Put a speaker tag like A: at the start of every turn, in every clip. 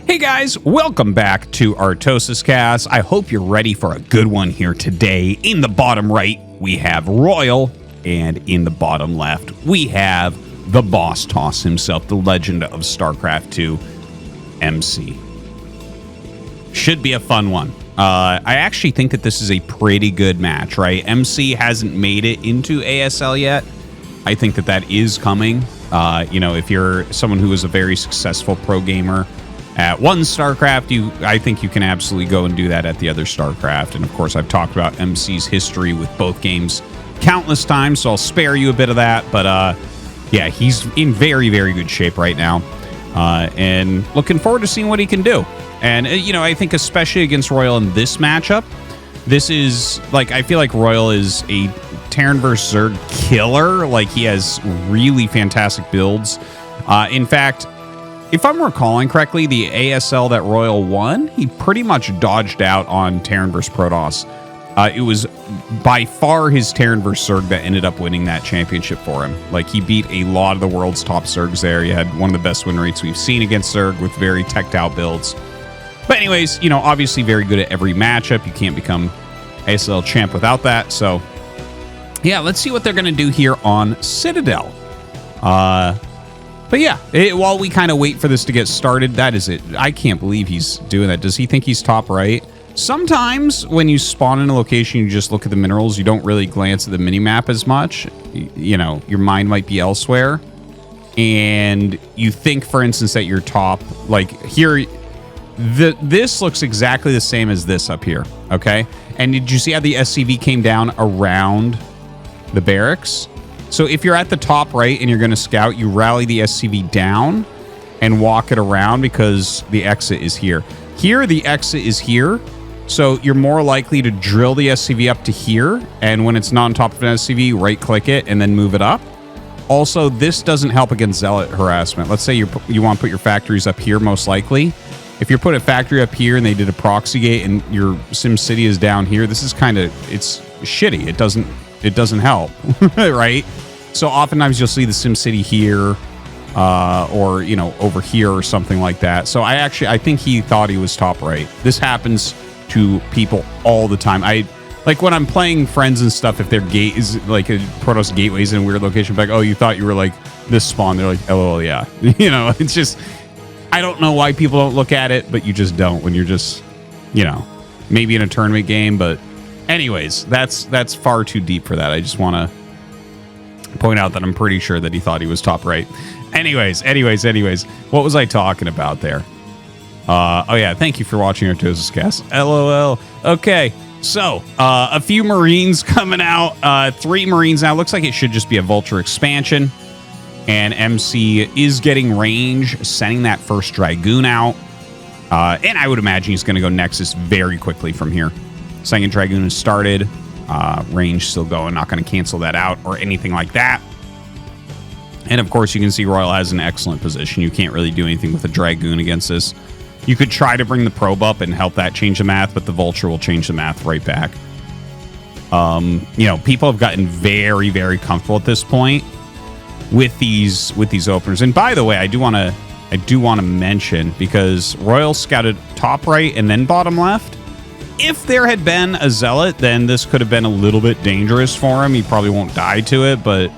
A: Hey guys, welcome back to ArtosisCasts. I hope you're ready for a good one here today. In the bottom right, we have Royal, and in the bottom left, we have the boss toss himself, the legend of StarCraft 2, MC. Should be a fun one. I actually think that this is a pretty good match, right? MC hasn't made it into ASL yet. I think that that is coming. You know, if you're someone who is a very successful pro gamer at one StarCraft, I think you can absolutely go and do that at the other StarCraft. And of course, I've talked about MC's history with both games countless times, so I'll spare you a bit of that. But yeah, he's in very, very good shape right now. And looking forward to seeing what he can do. And, you know, I think especially against Royal in this matchup, this is, like, I feel like Royal is a Terran vs. Zerg killer. Like, he has really fantastic builds. In fact, if I'm recalling correctly, the ASL that Royal won, he pretty much dodged out on Terran vs. Protoss. It was by far his Terran vs. Zerg that ended up winning that championship for him. Like, he beat a lot of the world's top Zergs there. He had one of the best win rates we've seen against Zerg with very teched out builds. But anyways, you know, obviously very good at every matchup. You can't become ASL champ without that. So, yeah, let's see what they're going to do here on Citadel. But yeah, while we kind of wait for this to get started, that is it. I can't believe he's doing that. Does he think he's top right? Sometimes when you spawn in a location, you just look at the minerals. You don't really glance at the minimap as much. You know, your mind might be elsewhere. And you think, for instance, that you're top. Like here, this looks exactly the same as this up here. Okay. And did you see how the SCV came down around the barracks? So if you're at the top right and you're going to scout, you rally the SCV down and walk it around because the exit is here. Here, the exit is here. So you're more likely to drill the SCV up to here. And when it's not on top of an SCV, right click it and then move it up. Also, this doesn't help against zealot harassment. Let's say you want to put your factories up here, most likely. If you put a factory up here and they did a proxy gate and your SimCity is down here, this is kind of, it's shitty. It doesn't help, right? So oftentimes you'll see the SimCity here or, you know, over here or something like that. So I think he thought he was top right. This happens to people all the time. Like when I'm playing friends and stuff, if their gate is like a Protoss gateway's in a weird location, like, oh, you thought you were like this spawn. They're like, oh, yeah. You know, it's just, I don't know why people don't look at it, but you just don't when you're just, you know, maybe in a tournament game. But anyways, that's far too deep for that. I just want to point out that I'm pretty sure that he thought he was top right. Anyways, what was I talking about there? Oh yeah, thank you for watching ArtosisCasts. LOL. Okay, so a few Marines coming out. 3 Marines now. Looks like it should just be a Vulture expansion. And MC is getting range, sending that first Dragoon out. And I would imagine he's going to go Nexus very quickly from here. Second Dragoon has started. Range still going. Not going to cancel that out or anything like that. And of course, you can see Royal has an excellent position. You can't really do anything with a Dragoon against this. You could try to bring the probe up and help that change the math, but the Vulture will change the math right back. You know, people have gotten very, very comfortable at this point with these openers. And by the way, I do want to mention, because Royal scouted top right and then bottom left. If there had been a zealot, then this could have been a little bit dangerous for him. He probably won't die to it, but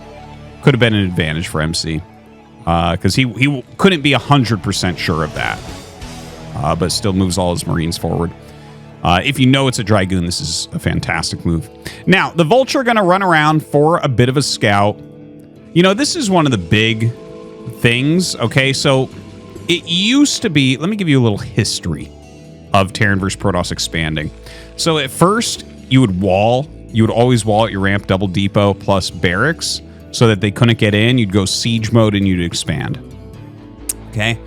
A: could have been an advantage for MC because he couldn't be 100% sure of that. But still moves all his Marines forward. If you know it's a Dragoon, this is a fantastic move. Now, the Vulture are going to run around for a bit of a scout. You know, this is one of the big things, okay? So it used to be, let me give you a little history of Terran vs. Protoss expanding. So at first, you would always wall at your ramp, double depot plus barracks so that they couldn't get in. You'd go siege mode and you'd expand. Okay?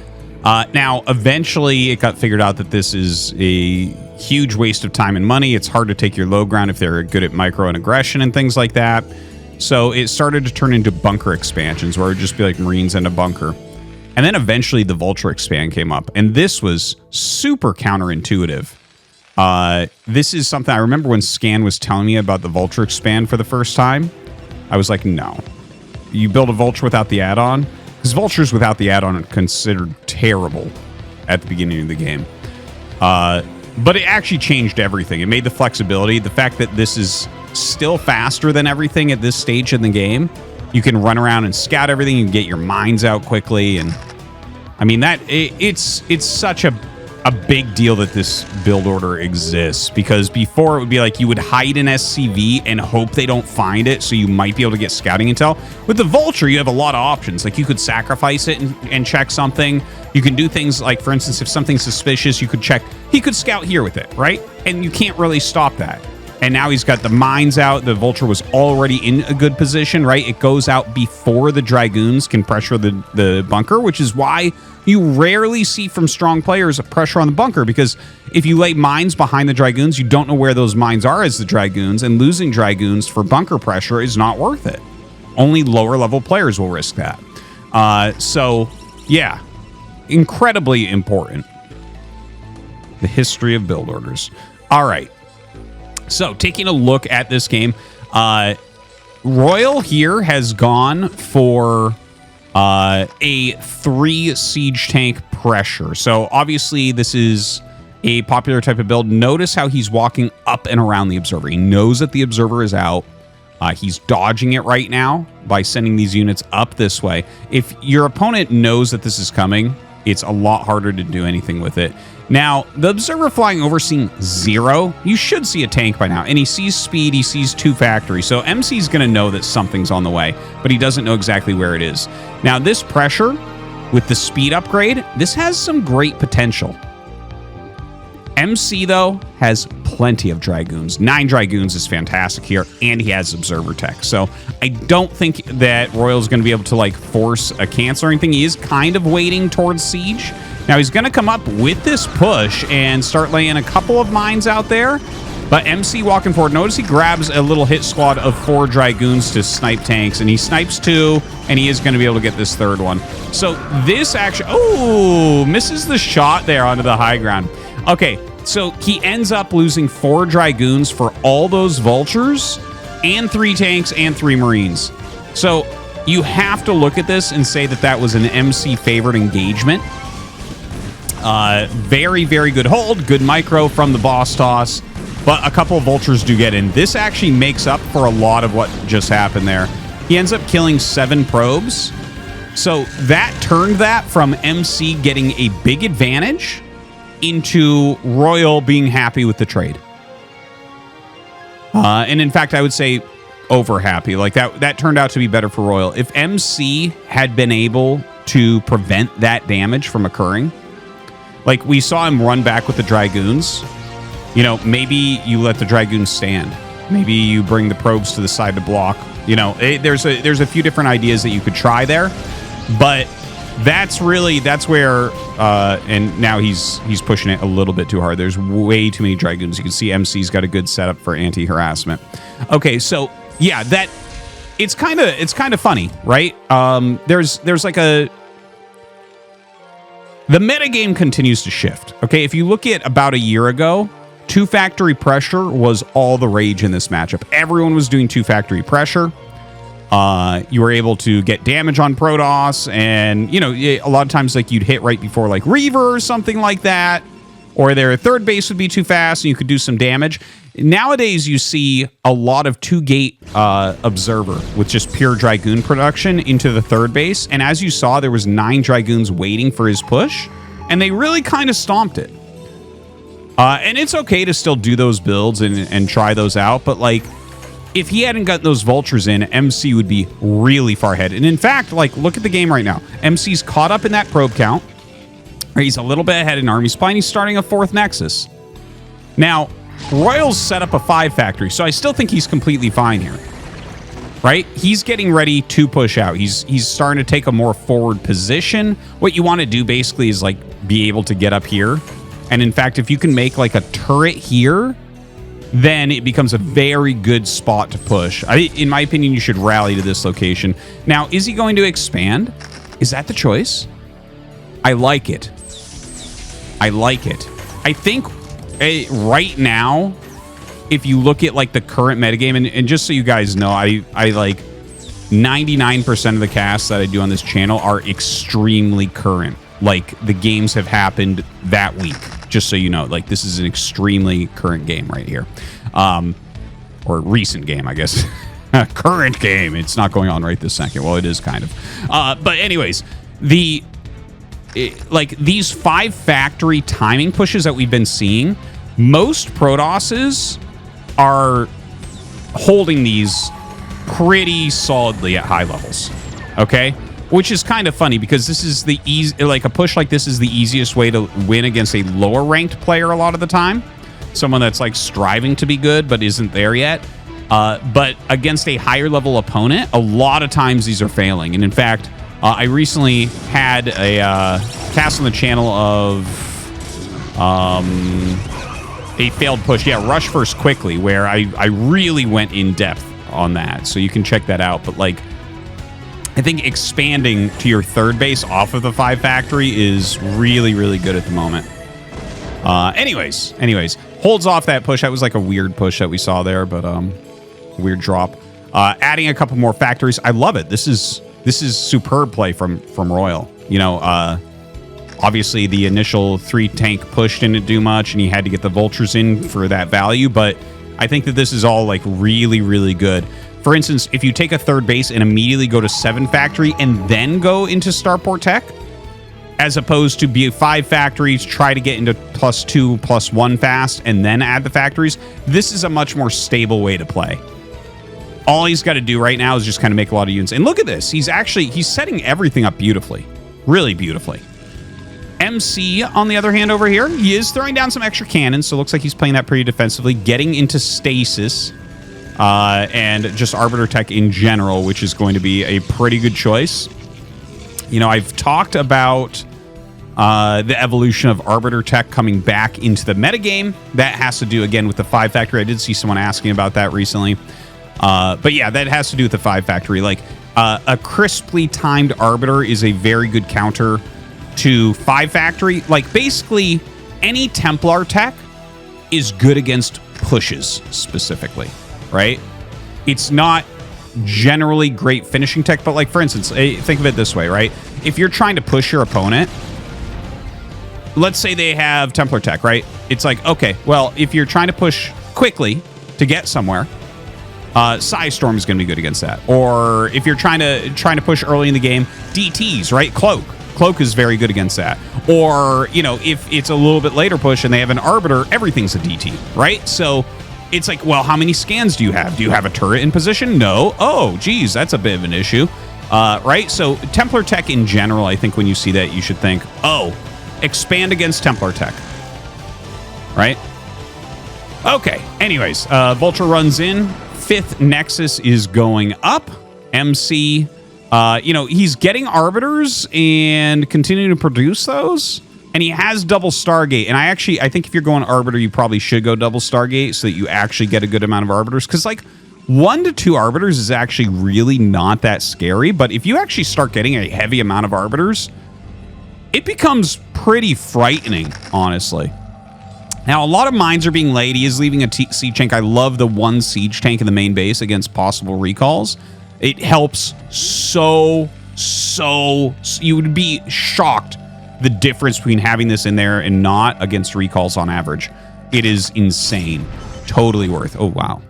A: Now, eventually, it got figured out that this is a huge waste of time and money. It's hard to take your low ground if they're good at micro and aggression and things like that. So it started to turn into bunker expansions where it would just be like Marines in a bunker. And then eventually the Vulture expand came up. And this was super counterintuitive. This is something I remember when Scan was telling me about the Vulture expand for the first time. I was like, no. You build a Vulture without the add-on? Because Vultures without the add-on are considered terrible at the beginning of the game. But it actually changed everything. It made the flexibility. The fact that this is still faster than everything at this stage in the game. You can run around and scout everything and get your mines out quickly. And I mean, it's such a big deal that this build order exists, because before it would be like you would hide an SCV and hope they don't find it, so you might be able to get scouting intel. With the Vulture, you have a lot of options. Like, you could sacrifice it and check something. You can do things like, for instance, if something's suspicious, you could check. He could scout here with it, right? And you can't really stop that. And now he's got the mines out. The Vulture was already in a good position, right? It goes out before the Dragoons can pressure the bunker, which is why you rarely see from strong players a pressure on the bunker, because if you lay mines behind the Dragoons, you don't know where those mines are as the Dragoons, and losing Dragoons for bunker pressure is not worth it. Only lower level players will risk that. So, yeah, incredibly important. The history of build orders. All right. So, taking a look at this game, Royal here has gone for a 3 siege tank pressure. So, obviously, this is a popular type of build. Notice how he's walking up and around the Observer. He knows that the Observer is out. He's dodging it right now by sending these units up this way. If your opponent knows that this is coming, it's a lot harder to do anything with it. Now, the Observer flying over, seeing 0, you should see a tank by now. And he sees speed, he sees 2 factories. So MC's going to know that something's on the way, but he doesn't know exactly where it is. Now, this pressure with the speed upgrade, this has some great potential. MC, though, has plenty of Dragoons. 9 Dragoons is fantastic here, and he has Observer Tech. So I don't think that Royal's going to be able to, like, force a cancel or anything. He is kind of waiting towards Siege. Now, he's going to come up with this push and start laying a couple of mines out there. But MC walking forward. Notice he grabs a little hit squad of 4 Dragoons to snipe tanks. And he snipes 2, and he is going to be able to get this 3rd one. So this actually... Oh, misses the shot there onto the high ground. Okay, so he ends up losing 4 Dragoons for all those Vultures and 3 tanks and 3 Marines. So you have to look at this and say that that was an MC favored engagement. Very, very good hold. Good micro from the boss toss. But a couple of Vultures do get in. This actually makes up for a lot of what just happened there. He ends up killing 7 probes. So that turned that from MC getting a big advantage into Royal being happy with the trade. And in fact, I would say over happy. Like that turned out to be better for Royal. If MC had been able to prevent that damage from occurring, like we saw him run back with the Dragoons, you know, maybe you let the Dragoons stand. Maybe you bring the probes to the side to block. You know, there's a few different ideas that you could try there, but that's where and now he's pushing it a little bit too hard. There's way too many Dragoons. You can see MC's got a good setup for anti-harassment. Okay, so yeah, that it's kind of funny, right? There's like the metagame continues to shift. Okay, if you look at about a year ago, 2 factory pressure was all the rage in this matchup. Everyone was doing 2 factory pressure. You were able to get damage on Protoss, and you know, a lot of times like you'd hit right before like Reaver or something like that, or their 3rd base would be too fast and you could do some damage. Nowadays you see a lot of 2-gate Observer with just pure Dragoon production into the 3rd base, and as you saw, there was 9 Dragoons waiting for his push, and they really kind of stomped it. And it's okay to still do those builds and try those out, but like, if he hadn't got those Vultures in, MC would be really far ahead. And in fact, like, look at the game right now. MC's caught up in that probe count. He's a little bit ahead in Army Supply, and he's starting a 4th Nexus. Now, Royal's set up a 5 factory, so I still think he's completely fine here. Right? He's getting ready to push out. He's starting to take a more forward position. What you want to do basically is, like, be able to get up here. And in fact, if you can make, like, a turret here, then it becomes a very good spot to push. In my opinion, you should rally to this location. Now, is he going to expand? Is that the choice? I like it. I like it. I think right now, if you look at like the current metagame, and just so you guys know, I like 99% of the casts that I do on this channel are extremely current. like the games have happened that week. Just so you know, like this is an extremely current game right here, or recent game, I guess. Current game. It's not going on right this second. Well, it is kind of. But anyways, like these 5 factory timing pushes that we've been seeing, most Protosses are holding these pretty solidly at high levels. Okay. Which is kind of funny because this is the like a push like this is the easiest way to win against a lower ranked player a lot of the time. Someone that's like striving to be good but isn't there yet. But against a higher level opponent, a lot of times these are failing. And in fact, I recently had a cast on the channel of a failed push. Yeah, rush first quickly, where I really went in depth on that. So you can check that out. But like, I think expanding to your third base off of the 5 factory is really, really good at the moment. Anyways, holds off that push. That was like a weird push that we saw there, but weird drop. Adding a couple more factories. I love it. This is superb play from Royal. You know, obviously the initial 3 tank push didn't do much, and he had to get the vultures in for that value, but I think that this is all like really, really good. For instance, if you take a third base and immediately go to 7 factory and then go into Starport Tech, as opposed to be 5 factories, try to get into +2, +1 fast, and then add the factories, this is a much more stable way to play. All he's got to do right now is just kind of make a lot of units. And look at this. He's setting everything up beautifully. Really beautifully. MC, on the other hand, over here, he is throwing down some extra cannons, so it looks like he's playing that pretty defensively, getting into Stasis. And just Arbiter Tech in general, which is going to be a pretty good choice. You know, I've talked about the evolution of Arbiter Tech coming back into the metagame. That has to do, again, with the 5 factory. I did see someone asking about that recently. But yeah, that has to do with the 5 factory. Like, a crisply timed Arbiter is a very good counter to 5 factory. Like, basically, any Templar tech is good against pushes, specifically. Right? It's not generally great finishing tech, but like, for instance, think of it this way, right? If you're trying to push your opponent, let's say they have Templar tech, right? It's like, okay, well, if you're trying to push quickly to get somewhere, Psystorm is going to be good against that. Or if you're trying to push early in the game, DTs, right? Cloak is very good against that. Or, you know, if it's a little bit later push and they have an Arbiter, everything's a DT, right? So it's like, well, how many scans do you have? Do you have a turret in position? No. Oh, geez, that's a bit of an issue. Right? So Templar Tech in general, I think when you see that, you should think, oh, expand against Templar Tech. Right? Okay. Anyways, Vulture runs in. 5th Nexus is going up. MC, you know, he's getting Arbiters and continuing to produce those. And he has double Stargate. And I think if you're going Arbiter, you probably should go double Stargate so that you actually get a good amount of Arbiters. Because, like, 1 to 2 Arbiters is actually really not that scary. But if you actually start getting a heavy amount of Arbiters, it becomes pretty frightening, honestly. Now, a lot of mines are being laid. He is leaving a siege tank. I love the 1 siege tank in the main base against possible recalls. It helps so. You would be shocked the difference between having this in there and not against recalls on average. It is insane. Totally worth. Oh, wow.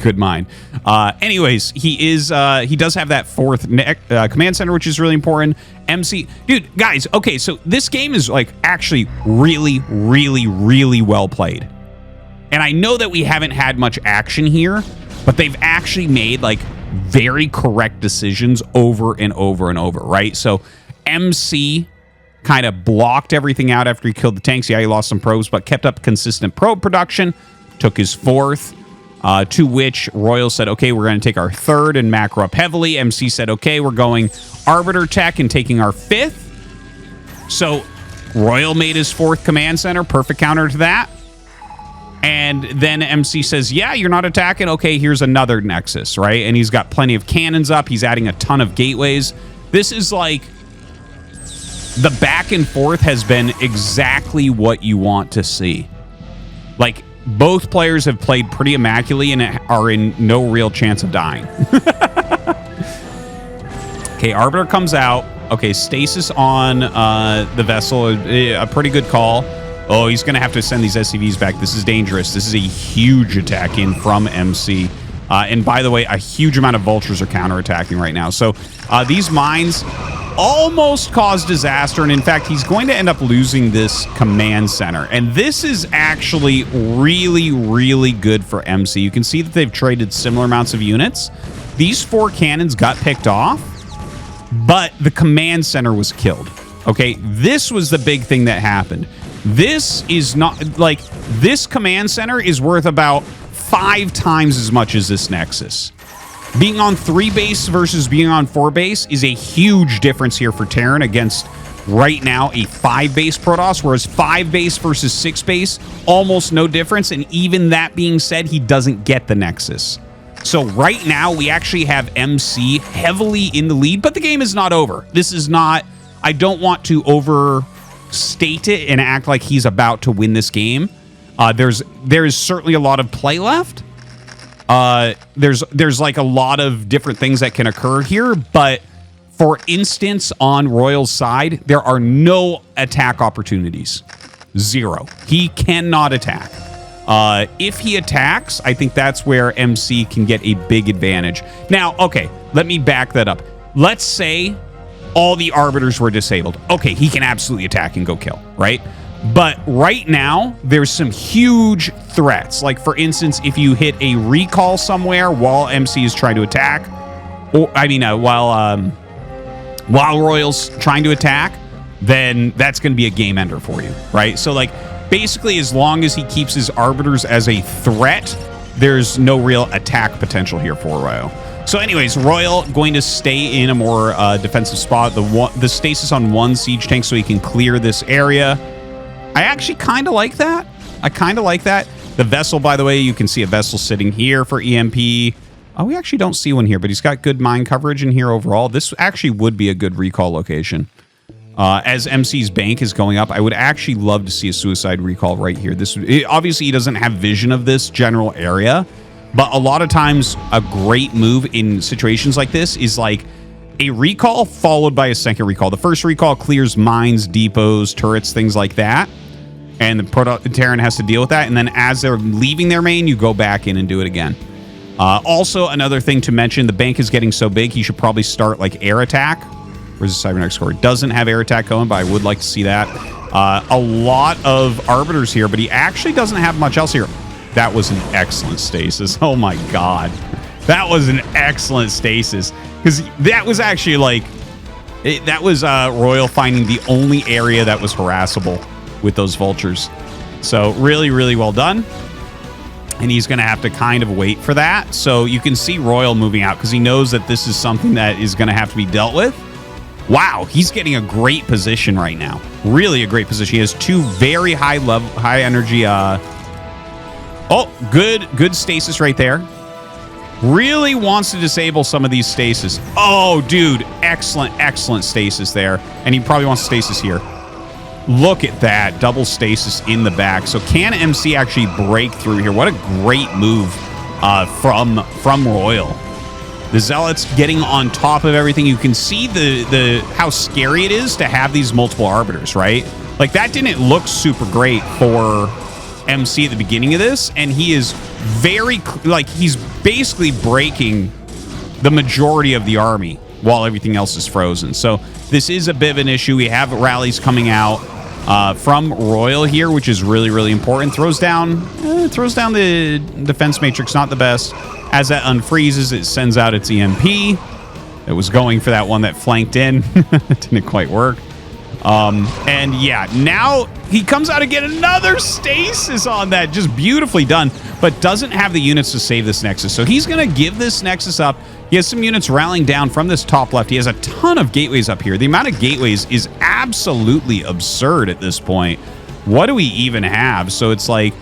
A: Good mine. Anyways, he does have that 4th command center, which is really important. MC, dude, guys, okay, so this game is like actually really, really, really well played. And I know that we haven't had much action here, but they've actually made like very correct decisions over and over and over, right? So MC kind of blocked everything out after he killed the tanks. Yeah, he lost some probes, but kept up consistent probe production. Took his 4th, to which Royal said, okay, we're going to take our 3rd and macro up heavily. MC said, okay, we're going Arbiter Tech and taking our 5th. So Royal made his 4th command center. Perfect counter to that. And then MC says, yeah, you're not attacking. Okay, here's another Nexus, right? And he's got plenty of cannons up. He's adding a ton of gateways. This is like, the back and forth has been exactly what you want to see. Like, both players have played pretty immaculately and are in no real chance of dying. Okay, Arbiter comes out. Okay, Stasis on the vessel, a pretty good call. Oh, he's going to have to send these SCVs back. This is dangerous. This is a huge attack in from MC. And by the way, a huge amount of vultures are counterattacking right now. So these mines almost caused disaster. And in fact, he's going to end up losing this command center. And this is actually really, really good for MC. You can see that they've traded similar amounts of units. These 4 cannons got picked off, but the command center was killed. Okay, this was the big thing that happened. This is not like this command center is worth about 5 times as much as this Nexus. Being on 3 base versus being on 4 base is a huge difference here for Terran against right now a 5 base Protoss, whereas 5 base versus 6 base, almost no difference. And even that being said, he doesn't get the Nexus. So right now we actually have MC heavily in the lead, but the game is not over. This is not, I don't want to overstate it and act like he's about to win this game. There is certainly a lot of play left. There's like a lot of different things that can occur here, but for instance, on Royal's side, there are no attack opportunities. 0. He cannot attack. If he attacks, I think that's where MC can get a big advantage. Now, okay, let me back that up. Let's say all the Arbiters were disabled. Okay, he can absolutely attack and go kill, right? But right now, there's some huge threats. Like, for instance, if you hit a recall somewhere while MC is trying to attack, or I mean, while Royal's trying to attack, then that's going to be a game ender for you, right? So, like, basically, as long as he keeps his Arbiters as a threat, there's no real attack potential here for Royal. So anyways, Royal going to stay in a more defensive spot. The Stasis on 1 siege tank so he can clear this area. I actually kind of like that. I kind of like that. The vessel, by the way, you can see a vessel sitting here for EMP. Oh, we actually don't see one here, but he's got good mine coverage in here overall. This actually would be a good recall location. As MC's bank is going up, I would actually love to see a suicide recall right here. Obviously, he doesn't have vision of this general area, but a lot of times a great move in situations like this is like a recall followed by a second recall. The first recall clears mines, depots, turrets, things like that. And the Terran has to deal with that. And then as they're leaving their main, you go back in and do it again. Also, another thing to mention, the bank is getting so big, he should probably start like air attack. Where's the cybernetics core? It doesn't have air attack going, but I would like to see that. A lot of Arbiters here, but he actually doesn't have much else here. That was an excellent Stasis. Oh my God. That was an excellent Stasis. Because that was actually like, that was Royal finding the only area that was harassable with those vultures. So really, really well done. And he's going to have to kind of wait for that. So you can see Royal moving out because he knows that this is something that is going to have to be dealt with. Wow, he's getting a great position right now. Really a great position. He has 2 very high energy. Good Stasis right there. Really wants to disable some of these Stasis. Oh, dude, excellent Stasis there. And he probably wants Stasis here. Look at that, double Stasis in the back. So can MC actually break through here? What a great move from Royal. The Zealots getting on top of everything. You can see the how scary it is to have these multiple Arbiters, right? Like, that didn't look super great for MC at the beginning of this, and he is very, like, he's basically breaking the majority of the army while everything else is frozen. So this is a bit of an issue. We have rallies coming out from Royal here, which is really, really important. Throws down the defense matrix, not the best. As that unfreezes, it sends out its EMP. It was going for that one that flanked in. It didn't quite work. And yeah, now he comes out and get another Stasis on that. Just beautifully done, but doesn't have the units to save this Nexus. So he's going to give this Nexus up. He has some units rallying down from this top left. He has a ton of gateways up here. The amount of gateways is absolutely absurd at this point. What do we even have? So it's like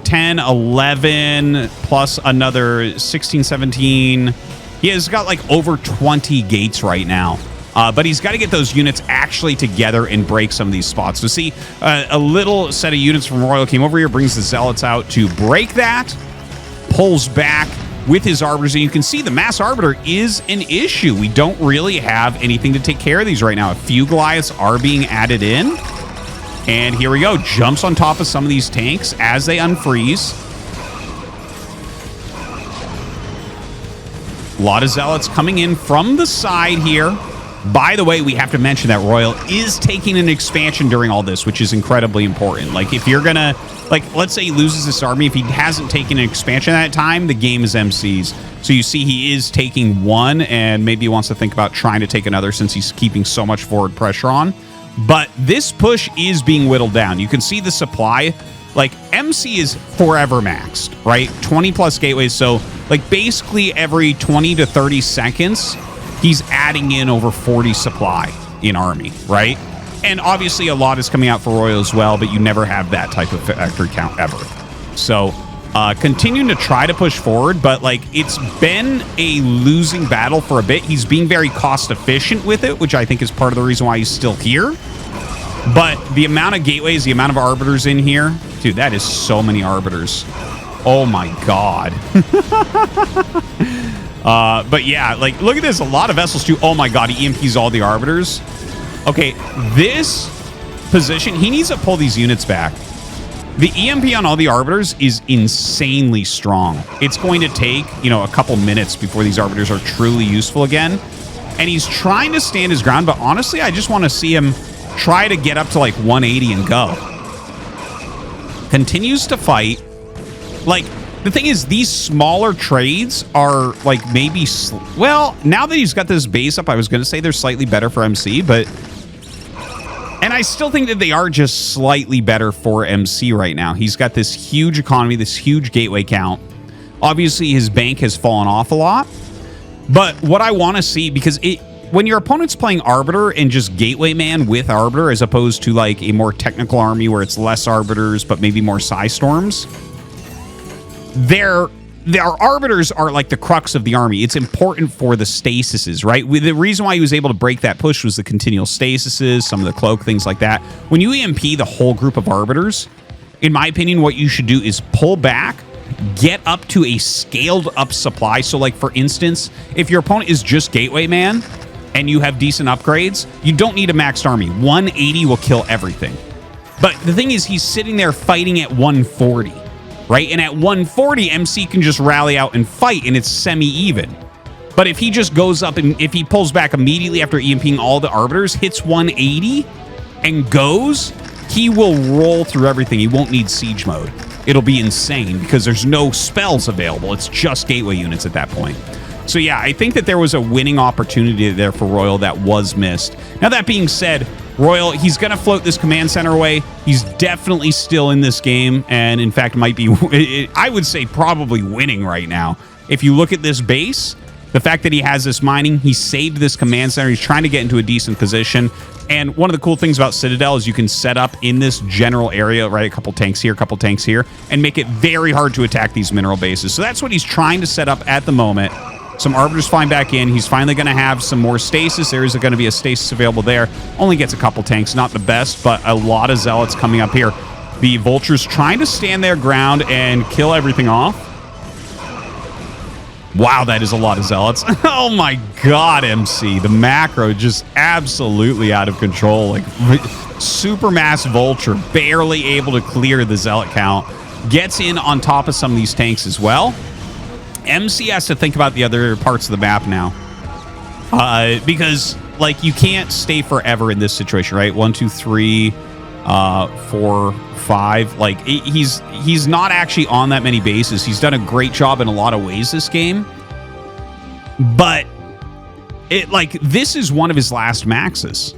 A: 10, 11, plus another 16, 17. He has got like over 20 gates right now. But he's got to get those units actually together and break some of these spots. So see, a little set of units from Royal came over here, brings the Zealots out to break that, pulls back, with his Arbiters. And you can see the Mass Arbiter is an issue. We don't really have anything to take care of these right now. A few Goliaths are being added in. And here we go. Jumps on top of some of these tanks as they unfreeze. A lot of Zealots coming in from the side here. By the way, we have to mention that Royal is taking an expansion during all this, which is incredibly important. Like, if you're going to, like, let's say he loses this army. If he hasn't taken an expansion at that time, the game is MC's. So you see he is taking one, and maybe he wants to think about trying to take another since he's keeping so much forward pressure on. But this push is being whittled down. You can see the supply. Like, MC is forever maxed, right? 20 plus gateways. So, like, basically every 20 to 30 seconds, he's adding in over 40 supply in army, right? And obviously a lot is coming out for Royal as well, but you never have that type of factory count ever. So, continuing to try to push forward, but, like, it's been a losing battle for a bit. He's being very cost efficient with it, which I think is part of the reason why he's still here. But the amount of gateways, the amount of Arbiters in here, dude, that is so many Arbiters. Oh my God. But yeah, like, look at this. A lot of vessels too. Oh my God, he EMPs all the Arbiters. Okay, this position, he needs to pull these units back. The EMP on all the Arbiters is insanely strong. It's going to take, you know, a couple minutes before these Arbiters are truly useful again. And he's trying to stand his ground, but honestly, I just want to see him try to get up to like 180 and go. Continues to fight. Like, the thing is, these smaller trades are like maybe, well, now that he's got this base up, I was going to say they're slightly better for MC, but, and I still think that they are just slightly better for MC right now. He's got this huge economy, this huge gateway count. Obviously, his bank has fallen off a lot, but what I want to see, because when your opponent's playing Arbiter and just Gateway Man with Arbiter, as opposed to like a more technical army where it's less Arbiters, but maybe more Psy Storms, their Arbiters are like the crux of the army. It's important for the Stasises, right? The reason why he was able to break that push was the continual Stasises, some of the cloak, things like that. When you EMP the whole group of Arbiters, in my opinion, what you should do is pull back, get up to a scaled up supply. So like, for instance, if your opponent is just Gateway Man and you have decent upgrades, you don't need a maxed army. 180 will kill everything. But the thing is, he's sitting there fighting at 140, right? And at 140, MC can just rally out and fight, and it's semi-even. But if he just goes up and if he pulls back immediately after EMPing all the Arbiters, hits 180 and goes, he will roll through everything. He won't need siege mode. It'll be insane because there's no spells available. It's just gateway units at that point. So yeah, I think that there was a winning opportunity there for Royal that was missed. Now, that being said, Royal, he's going to float this command center away. He's definitely still in this game, and in fact might be, I would say, probably winning right now. If you look at this base, the fact that he has this mining, he saved this command center. He's trying to get into a decent position. And one of the cool things about Citadel is you can set up in this general area, right? A couple tanks here, a couple tanks here, and make it very hard to attack these mineral bases. So that's what he's trying to set up at the moment. Some Arbiters flying back in. He's finally going to have some more Stasis. There is going to be a Stasis available there. Only gets a couple tanks. Not the best, but a lot of Zealots coming up here. The Vultures trying to stand their ground and kill everything off. Wow, that is a lot of Zealots. Oh my God, MC. The macro just absolutely out of control. Like, Supermass Vulture barely able to clear the Zealot count. Gets in on top of some of these tanks as well. MC has to think about the other parts of the map now. Because, like, you can't stay forever in this situation, right? 1, 2, 3, 4, 5. Like, he's not actually on that many bases. He's done a great job in a lot of ways this game. But, this is one of his last maxes.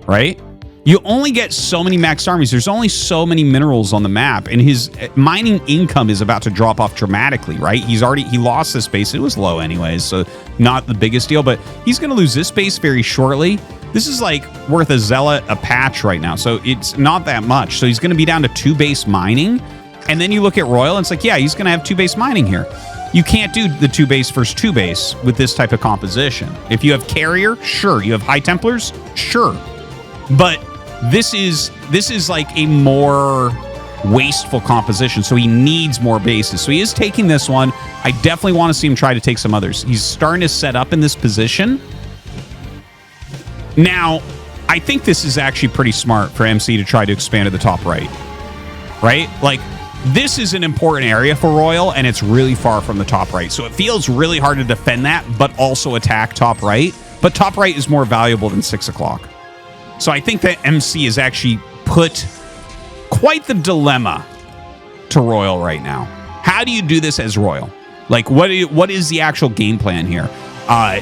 A: Right? You only get so many maxed armies. There's only so many minerals on the map, and his mining income is about to drop off dramatically, right? He lost this base. It was low anyways, so not the biggest deal, but he's going to lose this base very shortly. This is like worth a Zealot a patch right now, so it's not that much. So he's going to be down to 2 base mining, and then you look at Royal, and it's like, yeah, he's going to have 2 base mining here. You can't do the 2 base versus 2 base with this type of composition. If you have Carrier, sure. You have High Templars, sure. But this is like a more wasteful composition, so he needs more bases. So he is taking this one. I definitely want to see him try to take some others. He's starting to set up in this position. Now, I think this is actually pretty smart for MC to try to expand to the top right. Right? Like, this is an important area for Royal, and it's really far from the top right. So it feels really hard to defend that, but also attack top right. But top right is more valuable than 6 o'clock. So I think that MC has actually put quite the dilemma to Royal right now. How do you do this as Royal? Like, what is the actual game plan here?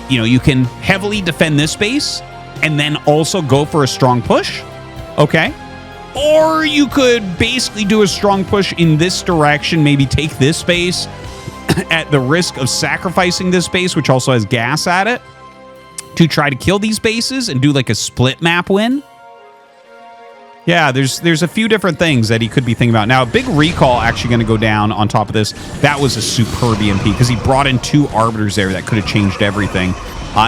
A: You can heavily defend this base and then also go for a strong push. Okay. Or you could basically do a strong push in this direction, maybe take this base at the risk of sacrificing this base, which also has gas at it, to try to kill these bases and do like a split map win. Yeah, there's a few different things that he could be thinking about. Now, a big recall actually going to go down on top of this. That was a superb EMP because he brought in 2 Arbiters there that could have changed everything.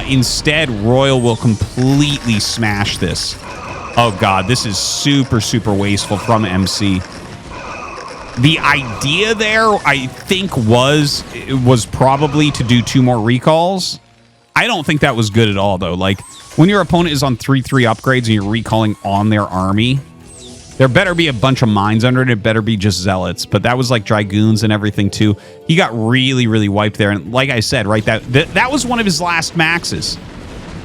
A: Instead, Royal will completely smash this. Oh, God, this is super, super wasteful from MC. The idea there, I think, was probably to do 2 more recalls. I don't think that was good at all, though. Like, when your opponent is on 3/3 upgrades and you're recalling on their army, there better be a bunch of mines under it. It better be just zealots. But that was like Dragoons and everything, too. He got really, really wiped there. And like I said, right, that was one of his last maxes,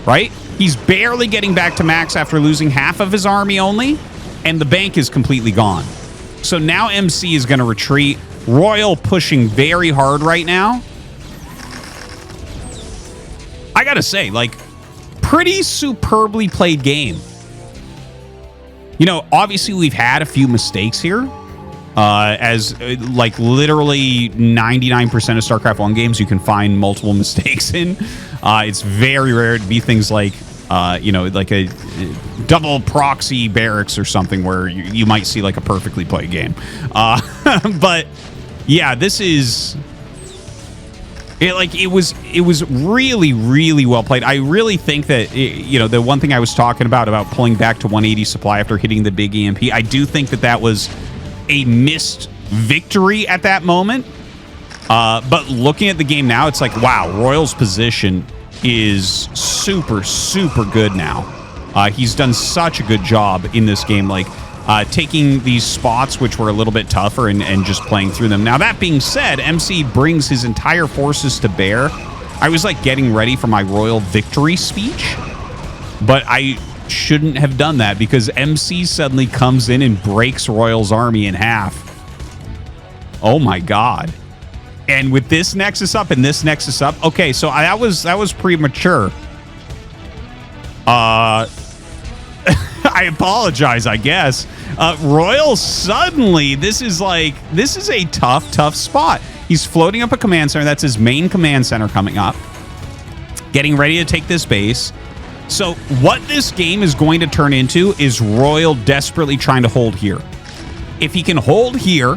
A: right? He's barely getting back to max after losing half of his army only, and the bank is completely gone. So now MC is going to retreat. Royal pushing very hard right now. I got to say, like, pretty superbly played game. You know, obviously we've had a few mistakes here. As like literally 99% of StarCraft 1 games, you can find multiple mistakes in. It's very rare to be things like, like a double proxy barracks or something where you might see like a perfectly played game. But yeah, this is... It was really, really well played. I really think that, the one thing I was talking about pulling back to 180 supply after hitting the big EMP, I do think that was a missed victory at that moment. But looking at the game now, it's like, wow, Royal's position is super, super good now. He's done such a good job in this game, like taking these spots which were a little bit tougher and just playing through them. Now, that being said, MC brings his entire forces to bear. I was like getting ready for my Royal victory speech, but I shouldn't have done that because MC suddenly comes in and breaks Royal's army in half. Oh my God. And with this Nexus up and this Nexus up, okay, so that was premature. I apologize, I guess. Royal suddenly, this is a tough spot. He's floating up a command center. That's his main command center coming up. Getting ready to take this base. So what this game is going to turn into is Royal desperately trying to hold here. If he can hold here,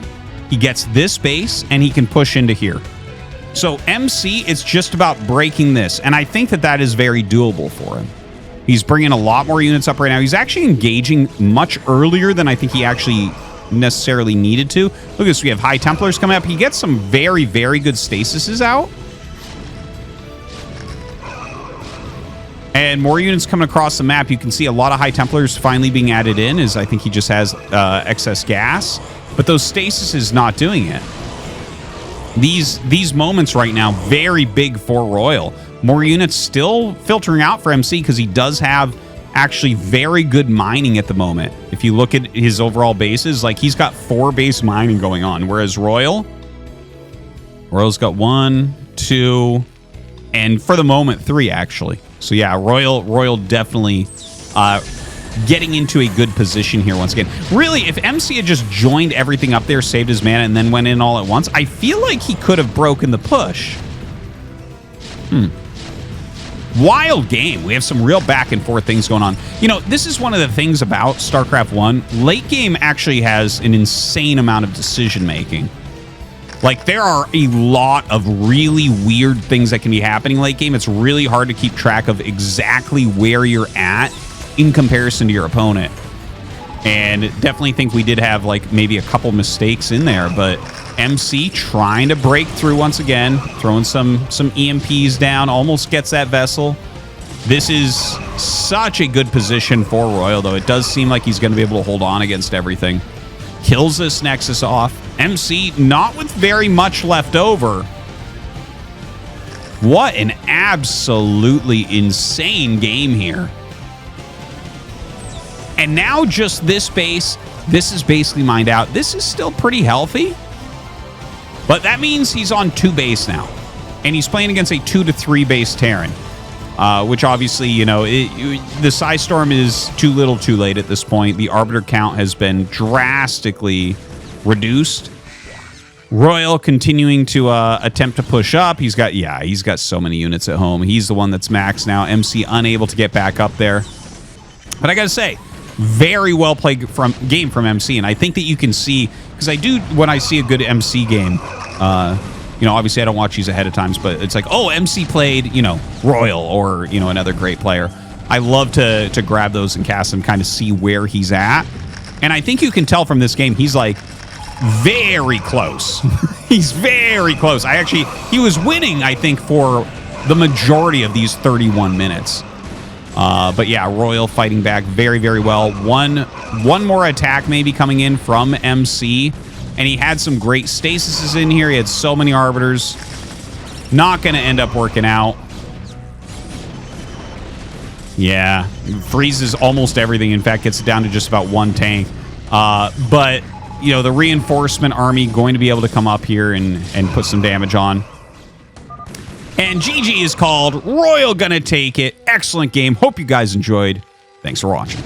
A: he gets this base and he can push into here. So MC, it's just about breaking this. And I think that is very doable for him. He's bringing a lot more units up right now. He's actually engaging much earlier than I think he actually necessarily needed to. Look at this. We have High Templars coming up. He gets some very, very good Stasises out. And more units coming across the map. You can see a lot of High Templars finally being added in, as I think he just has excess gas. But those Stasis is not doing it. These moments right now, very big for Royal. More units still filtering out for MC because he does have actually very good mining at the moment. If you look at his overall bases, like he's got 4 base mining going on, whereas Royal's got 1, 2, and for the moment 3 actually. So yeah, Royal definitely getting into a good position here once again. Really, if MC had just joined everything up there, saved his mana, and then went in all at once, I feel like he could have broken the push. Wild game. We have some real back and forth things going on. You know, this is one of the things about StarCraft 1. Late game actually has an insane amount of decision making. Like, there are a lot of really weird things that can be happening late game. It's really hard to keep track of exactly where you're at in comparison to your opponent. And definitely think we did have like maybe a couple mistakes in there, but MC trying to break through once again, throwing some EMPs down, almost gets that vessel. This is such a good position for Royal, though. It does seem like he's going to be able to hold on against everything. Kills this Nexus off. MC not with very much left over. What an absolutely insane game here. And now just this base, this is basically mined out. This is still pretty healthy. But that means he's on 2 base now. And he's playing against a 2 to 3 base Terran. Which obviously, you know, the Psystorm is too little too late at this point. The Arbiter count has been drastically reduced. Royal continuing to attempt to push up. He's got so many units at home. He's the one that's maxed now. MC unable to get back up there. But I got to say, very well played game from MC, and I think that you can see, because I do, when I see a good MC game, you know, obviously I don't watch these ahead of times, but it's like, oh, MC played, you know, Royal or, you know, another great player. I love to grab those and cast them, kind of see where he's at. And I think you can tell from this game, he's like very close. He's very close. He was winning, I think, for the majority of these 31 minutes. But yeah, Royal fighting back very, very well. One more attack maybe coming in from MC. And he had some great Stasises in here. He had so many Arbiters. Not going to end up working out. Yeah, freezes almost everything. In fact, gets it down to just about 1 tank. But, you know, the reinforcement army going to be able to come up here and put some damage on. And GG is called. Royal gonna take it. Excellent game. Hope you guys enjoyed. Thanks for watching.